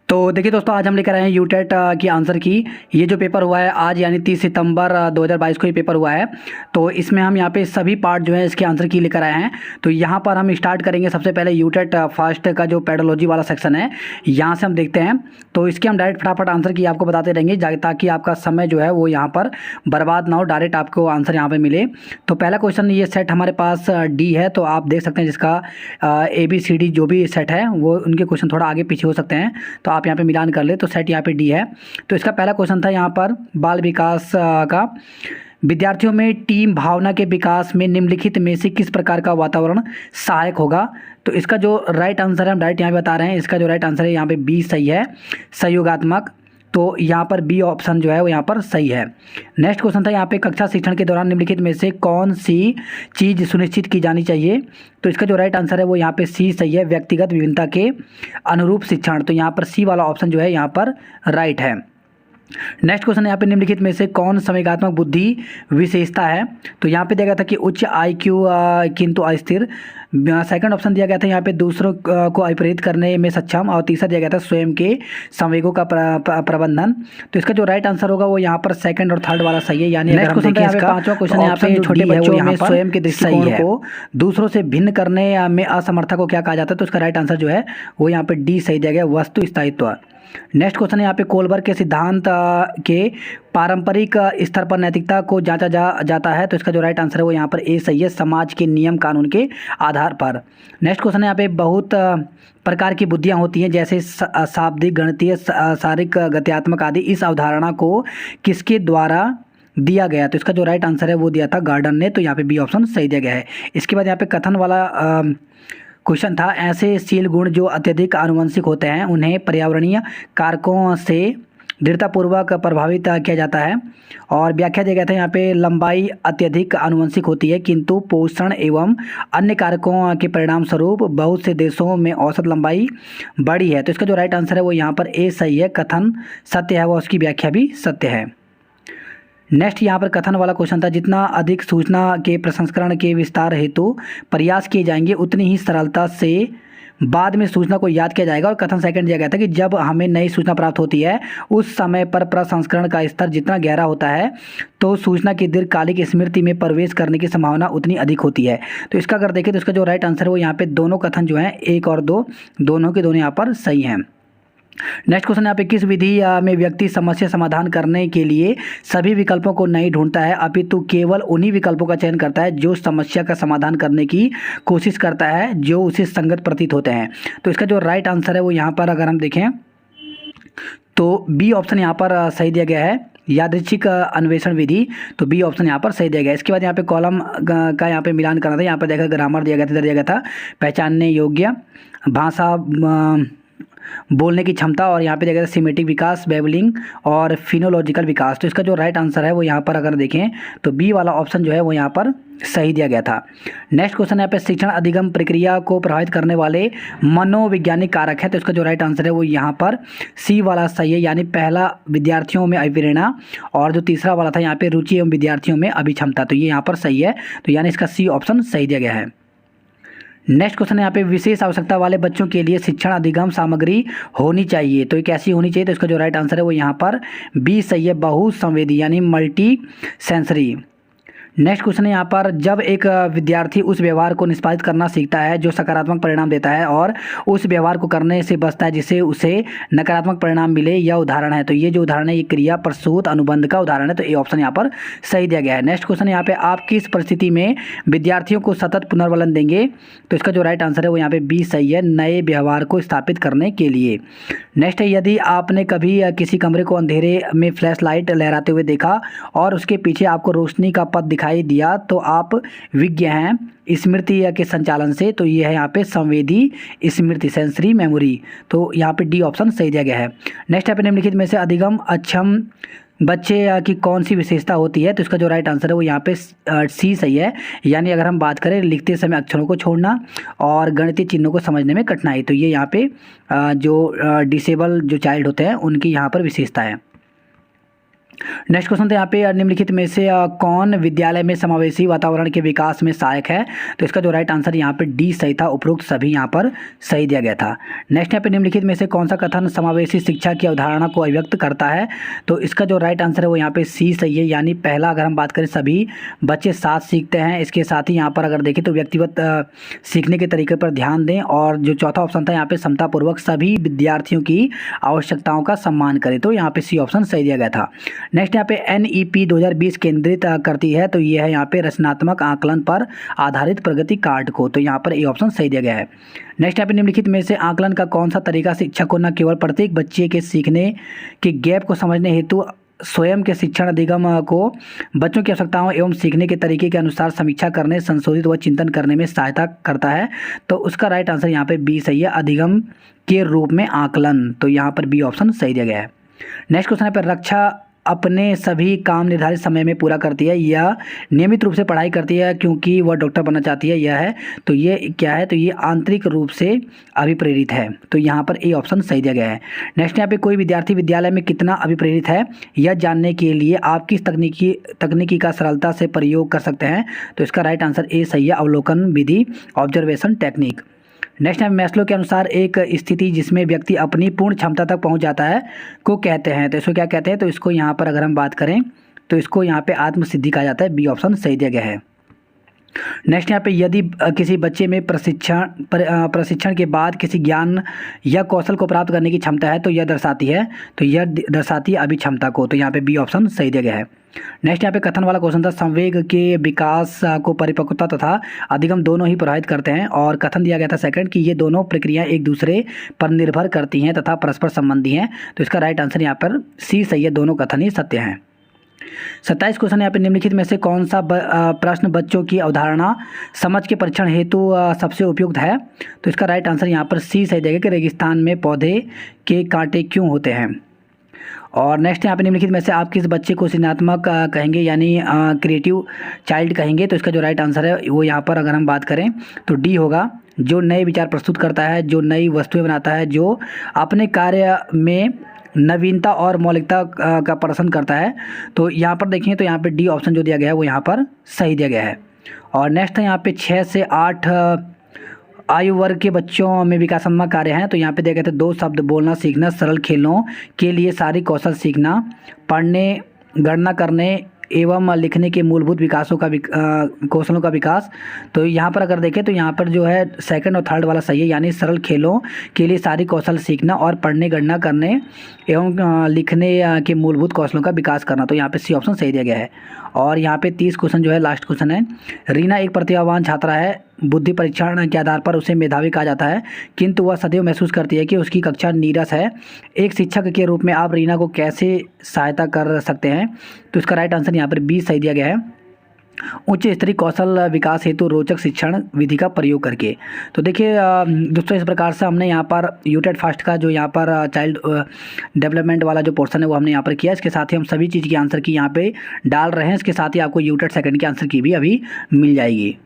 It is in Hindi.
तो देखिए दोस्तों, आज हम लेकर आए हैं यूटेट की आंसर की। ये जो पेपर हुआ है आज यानी 30 सितंबर 2022 को ये पेपर हुआ है। तो इसमें हम यहाँ पे सभी पार्ट जो है इसके आंसर की लेकर आए हैं। तो यहाँ पर हम स्टार्ट करेंगे सबसे पहले यूटेट फर्स्ट का जो पेडोलॉजी वाला सेक्शन है, यहाँ से हम देखते हैं। तो इसके हम डायरेक्ट फटाफट आंसर की आपको बताते रहेंगे ताकि आपका समय जो है वो यहाँ पर बर्बाद ना हो, डायरेक्ट आपको आंसर यहाँ पर मिले। तो पहला क्वेश्चन ये सेट हमारे पास डी है, तो आप देख सकते हैं जिसका ABCD जो भी सेट है वो उनके क्वेश्चन थोड़ा आगे पीछे हो सकते हैं। तो आप यहाँ पे मिलान कर ले तो सेट यहाँ पे डी है। तो इसका पहला क्वेश्चन था यहाँ पर बाल विकास का, विद्यार्थियों में टीम भावना के विकास में निम्नलिखित में से किस प्रकार का वातावरण सहायक होगा। तो इसका जो राइट आंसर है हम डायरेक्ट यहाँ पे बता रहे हैं। इसका जो राइट आंसर है यहाँ पे बी सही है, सहयोगात्मक। तो यहाँ पर बी ऑप्शन जो है वो यहाँ पर सही है। नेक्स्ट क्वेश्चन था यहाँ पे कक्षा शिक्षण के दौरान निम्नलिखित में से कौन सी चीज़ सुनिश्चित की जानी चाहिए। तो इसका जो राइट आंसर है वो यहाँ पे सी सही है, व्यक्तिगत विभिन्नता के अनुरूप शिक्षण। तो यहाँ पर सी वाला ऑप्शन जो है यहाँ पर राइट है। नेक्स्ट क्वेश्चन यहाँ पे निम्नलिखित में से कौन संवेगात्मक बुद्धि विशेषता है। तो यहाँ पे दिया गया था कि उच्च IQ किंतु अस्थिर। सेकंड ऑप्शन दिया गया था यहाँ पे दूसरों को अभिप्रेरित करने में सक्षम, और तीसरा दिया गया था स्वयं के संवेगों का प्रबंधन। तो इसका जो राइट आंसर होगा वो यहाँ पर सेकंड और थर्ड वाला सही है। यानी अगर हम देखें इसका पांचवा क्वेश्चन यहाँ पे छोटे बच्चों में स्वयं के दृष्टिकोण को दूसरों से भिन्न करने में असमर्थता को क्या कहा जाता है। तो इसका राइट आंसर जो है वो यहाँ पे डी सही दिया गया, वस्तु स्थायित्व। नेक्स्ट क्वेश्चन है यहाँ पे कोलबर्ग के सिद्धांत के पारंपरिक स्तर पर नैतिकता को जांचा जाता है। तो इसका जो राइट आंसर है वो यहाँ पर ए सही है, समाज के नियम कानून के आधार पर। नेक्स्ट क्वेश्चन है यहाँ पे बहुत प्रकार की बुद्धियाँ होती हैं जैसे शाब्दिक, गणितीय, शारीरिक, गत्यात्मक आदि। इस अवधारणा को किसके द्वारा दिया गया। तो इसका जो राइट आंसर है वो दिया था गार्डन ने। तो यहाँ पे बी ऑप्शन सही दिया गया है। इसके बाद यहाँ पे कथन वाला क्वेश्चन था, ऐसे शील गुण जो अत्यधिक आनुवंशिक होते हैं उन्हें पर्यावरणीय कारकों से दृढ़तापूर्वक प्रभावित किया जाता है। और व्याख्या दिया गया था यहाँ पे लंबाई अत्यधिक आनुवंशिक होती है किंतु पोषण एवं अन्य कारकों के परिणाम स्वरूप बहुत से देशों में औसत लंबाई बड़ी है। तो इसका जो राइट आंसर है वो यहाँ पर ए सही है, कथन सत्य है व उसकी व्याख्या भी सत्य है। नेक्स्ट यहाँ पर कथन वाला क्वेश्चन था, जितना अधिक सूचना के प्रसंस्करण के विस्तार हेतु प्रयास किए जाएंगे उतनी ही सरलता से बाद में सूचना को याद किया जाएगा। और कथन सेकंड दिया गया था कि जब हमें नई सूचना प्राप्त होती है उस समय पर प्रसंस्करण का स्तर जितना गहरा होता है तो सूचना की दीर्घकालिक स्मृति में प्रवेश करने की संभावना उतनी अधिक होती है। तो इसका अगर देखें तो इसका जो राइट आंसर है वो यहाँ पे दोनों कथन जो हैं एक और दो, दोनों के दोनों यहाँ पर सही हैं। नेक्स्ट क्वेश्चन यहाँ पे किस विधि में व्यक्ति समस्या समाधान करने के लिए सभी विकल्पों को नहीं ढूंढता है अपितु केवल उन्हीं विकल्पों का चयन करता है जो समस्या का समाधान करने की कोशिश करता है जो उसे संगत प्रतीत होते हैं। तो इसका जो राइट आंसर है वो यहाँ पर अगर हम देखें तो बी ऑप्शन यहाँ पर सही दिया गया है, यादृच्छिक अन्वेषण विधि। तो बी ऑप्शन यहाँ पर सही दिया गया। इसके बाद यहाँ पे कॉलम का यहाँ पे मिलान करना था। यहाँ पर देखा ग्रामर दिया गया था, इधर दिया गया था पहचानने योग्य, भाषा बोलने की क्षमता, और यहाँ पे देखा सिमेटिक विकास, बेबलिंग और फिनोलॉजिकल विकास। तो इसका जो राइट आंसर है वो यहाँ पर अगर देखें तो बी वाला ऑप्शन जो है वो यहाँ पर सही दिया गया था। नेक्स्ट क्वेश्चन यहाँ पे शिक्षण अधिगम प्रक्रिया को प्रभावित करने वाले मनोवैज्ञानिक कारक है। तो इसका जो राइट आंसर है वो यहाँ पर सी वाला सही है, यानी पहला विद्यार्थियों में अभिप्रेरणा और जो तीसरा वाला था यहाँ पे रुचि एवं विद्यार्थियों में अभिक्षमता। तो ये यहाँ पर सही है, तो यानी इसका सी ऑप्शन सही दिया गया है। नेक्स्ट क्वेश्चन है यहाँ पे विशेष आवश्यकता वाले बच्चों के लिए शिक्षण अधिगम सामग्री होनी चाहिए। तो ये कैसी होनी चाहिए। तो इसका जो राइट आंसर है वो यहाँ पर बी सही है, बहुसंवेदी यानी मल्टी सेंसरी। नेक्स्ट क्वेश्चन है यहाँ पर जब एक विद्यार्थी उस व्यवहार को निष्पादित करना सीखता है जो सकारात्मक परिणाम देता है और उस व्यवहार को करने से बचता है जिससे उसे नकारात्मक परिणाम मिले, यह उदाहरण है। तो ये जो उदाहरण है ये क्रिया प्रसूत अनुबंध का उदाहरण है। तो ये ऑप्शन यहाँ पर सही दिया गया है। नेक्स्ट क्वेश्चन यहाँ पे आप किस परिस्थिति में विद्यार्थियों को सतत पुनर्वलन देंगे। तो इसका जो राइट आंसर है वो यहाँ पे बी सही है, नए व्यवहार को स्थापित करने के लिए। नेक्स्ट है यदि आपने कभी किसी कमरे को अंधेरे में फ्लैश लाइट लहराते हुए देखा और उसके पीछे आपको रोशनी का पथ दिखाई दिया तो आप विज्ञ हैं स्मृति के संचालन से। तो ये है यहाँ पे संवेदी स्मृति, सेंसरी मेमोरी। तो यहाँ पे डी ऑप्शन सही दिया गया है। नेक्स्ट है निम्नलिखित में से अधिगम अक्षम बच्चे की कौन सी विशेषता होती है। तो इसका जो राइट आंसर है वो यहाँ पे सी सही है, यानी अगर हम बात करें लिखते समय अक्षरों को छोड़ना और गणितीय चिन्हों को समझने में कठिनाई। तो ये यहाँ पे जो डिसेबल जो चाइल्ड होते हैं उनकी यहाँ पर विशेषता है। नेक्स्ट क्वेश्चन था यहाँ पे निम्नलिखित में से कौन विद्यालय में समावेशी वातावरण के विकास में सहायक है। तो इसका जो राइट आंसर यहाँ पे डी सही था, उपरोक्त सभी यहाँ पर सही दिया गया था। नेक्स्ट यहाँ पे निम्नलिखित में से कौन सा कथन समावेशी शिक्षा की अवधारणा को अभिव्यक्त करता है। तो इसका जो राइट आंसर है वो यहाँ पे सी सही है, यानी पहला अगर हम बात करें सभी बच्चे साथ सीखते हैं, इसके साथ ही यहाँ पर अगर देखें तो व्यक्तिगत सीखने के तरीके पर ध्यान दें, और जो चौथा ऑप्शन था यहाँ पे समतापूर्वक सभी विद्यार्थियों की आवश्यकताओं का सम्मान करें। तो यहाँ पे सी ऑप्शन सही दिया गया था। नेक्स्ट यहाँ पे NEP 2020 केंद्रित करती है, तो ये है यहाँ पे रचनात्मक आकलन पर आधारित प्रगति कार्ड को। तो यहाँ पर ए ऑप्शन सही दिया गया है। नेक्स्ट यहाँ पे निम्नलिखित में से आकलन का कौन सा तरीका शिक्षक को न केवल प्रत्येक बच्चे के सीखने के गैप को समझने हेतु स्वयं के शिक्षण अधिगम को बच्चों की आवश्यकताओं एवं सीखने के तरीके के अनुसार समीक्षा करने, संशोधित व चिंतन करने में सहायता करता है। तो उसका राइट आंसर यहाँ पे बी सही है, अधिगम के रूप में आकलन। तो यहाँ पर बी ऑप्शन सही दिया गया है। नेक्स्ट क्वेश्चन है पर रक्षा अपने सभी काम निर्धारित समय में पूरा करती है या नियमित रूप से पढ़ाई करती है क्योंकि वह डॉक्टर बनना चाहती है, यह है। तो ये क्या है, तो ये आंतरिक रूप से अभिप्रेरित है। तो यहाँ पर ए ऑप्शन सही दिया गया है। नेक्स्ट यहाँ पे कोई विद्यार्थी विद्यालय में कितना अभिप्रेरित है यह जानने के लिए आप किस तकनीकी का सरलता से प्रयोग कर सकते हैं। तो इसका राइट आंसर ए सही है, अवलोकन विधि, ऑब्जर्वेशन टेक्निक। नेक्स्ट है मैस्लो के अनुसार एक स्थिति जिसमें व्यक्ति अपनी पूर्ण क्षमता तक पहुंच जाता है को कहते हैं। तो इसको क्या कहते हैं, तो इसको यहाँ पर अगर हम बात करें तो इसको यहाँ पे आत्मसिद्धि कहा जाता है। बी ऑप्शन सही दिया गया है। नेक्स्ट यहाँ पे यदि किसी बच्चे में प्रशिक्षण के बाद किसी ज्ञान या कौशल को प्राप्त करने की क्षमता है तो यह दर्शाती है अभिक्षमता को। तो यहाँ पे बी ऑप्शन सही दिया गया है। नेक्स्ट यहाँ पे कथन वाला क्वेश्चन था संवेग के विकास को परिपक्वता तथा अधिगम दोनों ही प्रभावित करते हैं, और कथन दिया गया था सेकंड कि ये दोनों प्रक्रियाएं एक दूसरे पर निर्भर करती हैं तथा परस्पर संबंधी हैं। तो इसका राइट आंसर यहाँ पर सी सही है, दोनों कथन ही सत्य हैं। 27 क्वेश्चन यहाँ पे निम्नलिखित में से कौन सा प्रश्न बच्चों की अवधारणा समझ के परीक्षण हेतु सबसे उपयुक्त है। तो इसका राइट आंसर यहाँ पर सी सही देगा कि रेगिस्तान में पौधे के कांटे क्यों होते हैं। और नेक्स्ट यहाँ पे निम्नलिखित में से आप किस बच्चे को सृजनात्मक कहेंगे यानी क्रिएटिव चाइल्ड कहेंगे। तो इसका जो राइट आंसर है वो यहाँ पर अगर हम बात करें तो डी होगा, जो नए विचार प्रस्तुत करता है, जो नई वस्तुएं बनाता है, जो अपने कार्य में नवीनता और मौलिकता का प्रदर्शन करता है। तो यहाँ पर देखें तो यहाँ पे डी ऑप्शन जो दिया गया है वो यहाँ पर सही दिया गया है। और नेक्स्ट है यहाँ पे 6 से 8 आयु वर्ग के बच्चों में विकासात्मक कार्य हैं। तो यहाँ पे देखा था 2 शब्द बोलना सीखना, सरल खेलों के लिए सारी कौशल सीखना, पढ़ने गणना करने एवं लिखने के मूलभूत विकासों का कौशलों का विकास। तो यहाँ पर अगर देखें तो यहाँ पर जो है सेकंड और थर्ड वाला सही है, यानी सरल खेलों के लिए सारी कौशल सीखना और पढ़ने गणना करने एवं लिखने के मूलभूत कौशलों का विकास करना। तो यहाँ पे सी ऑप्शन सही दिया गया है। और यहाँ पे 30 क्वेश्चन जो है लास्ट क्वेश्चन है, रीना एक प्रतिभावान छात्रा है, बुद्धि परीक्षण के आधार पर उसे मेधावी कहा जाता है, किंतु वह सदैव महसूस करती है कि उसकी कक्षा नीरस है। एक शिक्षक के रूप में आप रीना को कैसे सहायता कर सकते हैं। तो इसका राइट आंसर यहाँ पर बी सही दिया गया है, उच्च स्तरीय कौशल विकास हेतु रोचक शिक्षण विधि का प्रयोग करके। तो देखिए दोस्तों, इस प्रकार से हमने यहाँ पर यूटेट फास्ट का जो यहाँ पर चाइल्ड डेवलपमेंट वाला जो पोर्शन है वो हमने यहाँ पर किया। इसके साथ ही हम सभी चीज़ की आंसर की यहाँ पे डाल रहे हैं। इसके साथ ही आपको यूटेट सेकंड की आंसर की भी अभी मिल जाएगी।